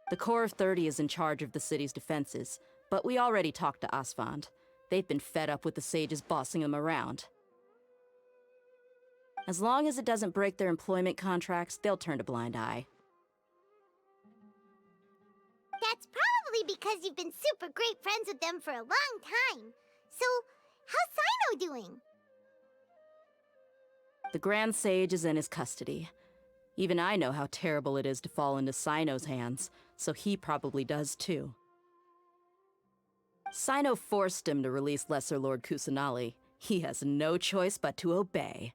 S15: The Corps of 30 is in charge of the city's defenses, but we already talked to Asfand. They've been fed up with the sages bossing them around. As long as it doesn't break their employment contracts, they'll turn a blind eye.
S2: That's probably because you've been super great friends with them for a long time. So, how's Cyno doing?
S15: The Grand Sage is in his custody. Even I know how terrible it is to fall into Cyno's hands, so he probably does too. Cyno forced him to release Lesser Lord Kusanali. He has no choice but to obey.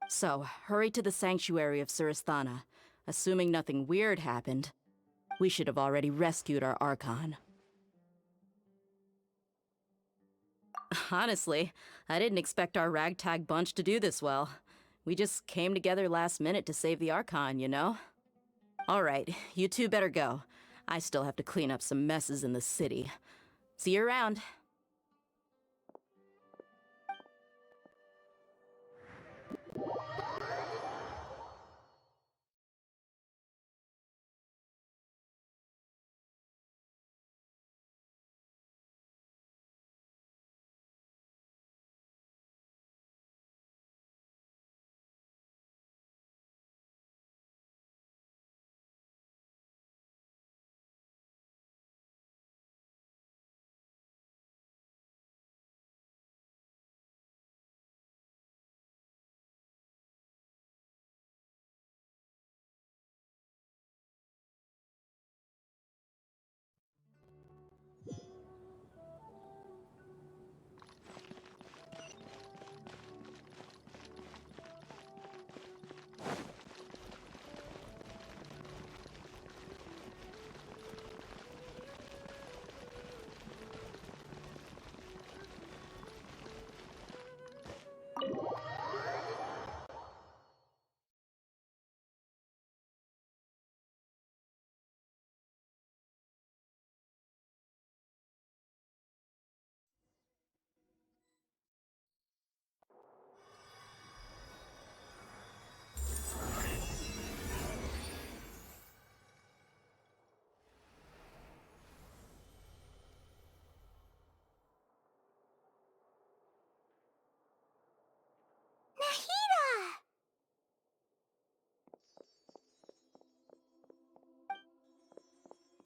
S15: So, hurry to the sanctuary of Surasthana. Assuming nothing weird happened, we should have already rescued our Archon. Honestly, I didn't expect our ragtag bunch to do this well. We just came together last minute to save the Archon, you know? Alright, you two better go. I still have to clean up some messes in the city. See you around.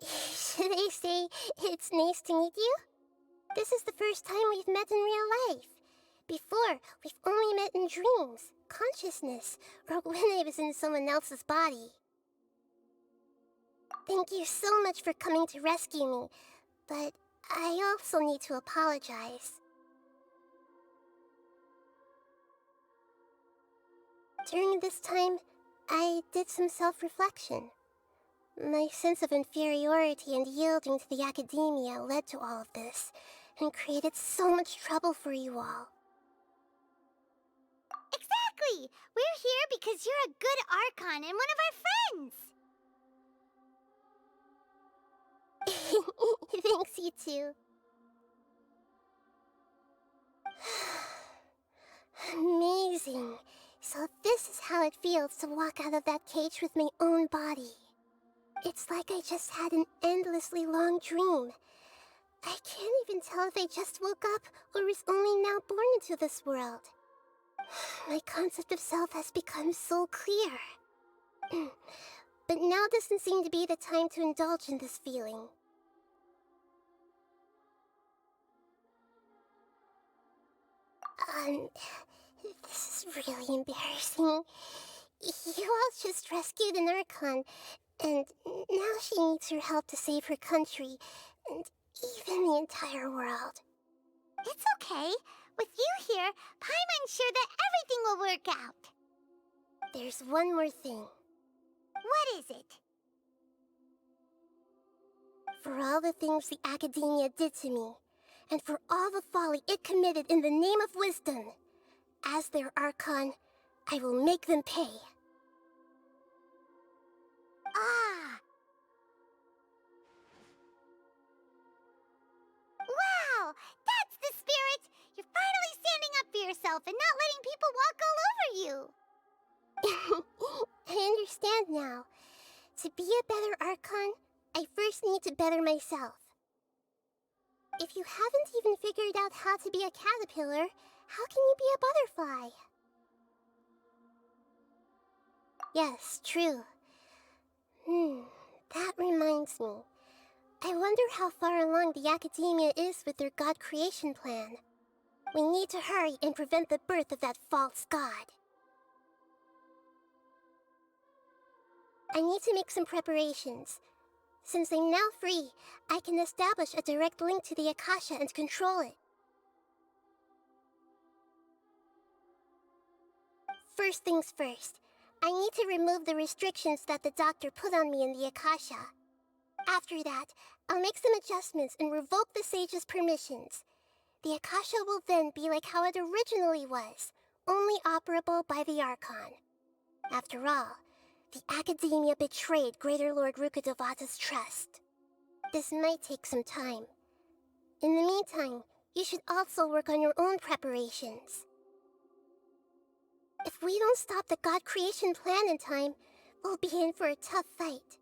S13: Should I say it's nice to meet you? This is the first time we've met in real life. Before, we've only met in dreams, consciousness, or when I was in someone else's body. Thank you so much for coming to rescue me, but I also need to apologize. During this time, I did some self-reflection. My sense of inferiority and yielding to the Academia led to all of this, and created so much trouble for you all.
S2: Exactly! We're here because you're a good Archon and one of our friends!
S13: Thanks, you two. Amazing. So this is how it feels to walk out of that cage with my own body. It's like I just had an endlessly long dream. I can't even tell if I just woke up or was only now born into this world. My concept of self has become so clear. But now doesn't seem to be the time to indulge in this feeling. This is really embarrassing. You all just rescued an Archon, and now she needs your help to save her country, and even the entire world.
S2: It's okay. With you here, Paimon's sure that everything will work out.
S13: There's one more thing.
S2: What is it?
S13: For all the things the Academia did to me, and for all the folly it committed in the name of wisdom, as their Archon, I will make them pay.
S2: Ah! Wow! That's the spirit! You're finally standing up for yourself and not letting people walk all over you!
S13: I understand now. To be a better Archon, I first need to better myself. If you haven't even figured out how to be a caterpillar, how can you be a butterfly? Yes, true. That reminds me. I wonder how far along the Academia is with their god creation plan. We need to hurry and prevent the birth of that false god. I need to make some preparations. Since I'm now free, I can establish a direct link to the Akasha and control it. First things first, I need to remove the restrictions that the doctor put on me in the Akasha. After that, I'll make some adjustments and revoke the sage's permissions. The Akasha will then be like how it originally was, only operable by the Archon. After all, the Academia betrayed Greater Lord Rukkhadevata's trust. This might take some time. In the meantime, you should also work on your own preparations. If we don't stop the god creation plan in time, we'll be in for a tough fight.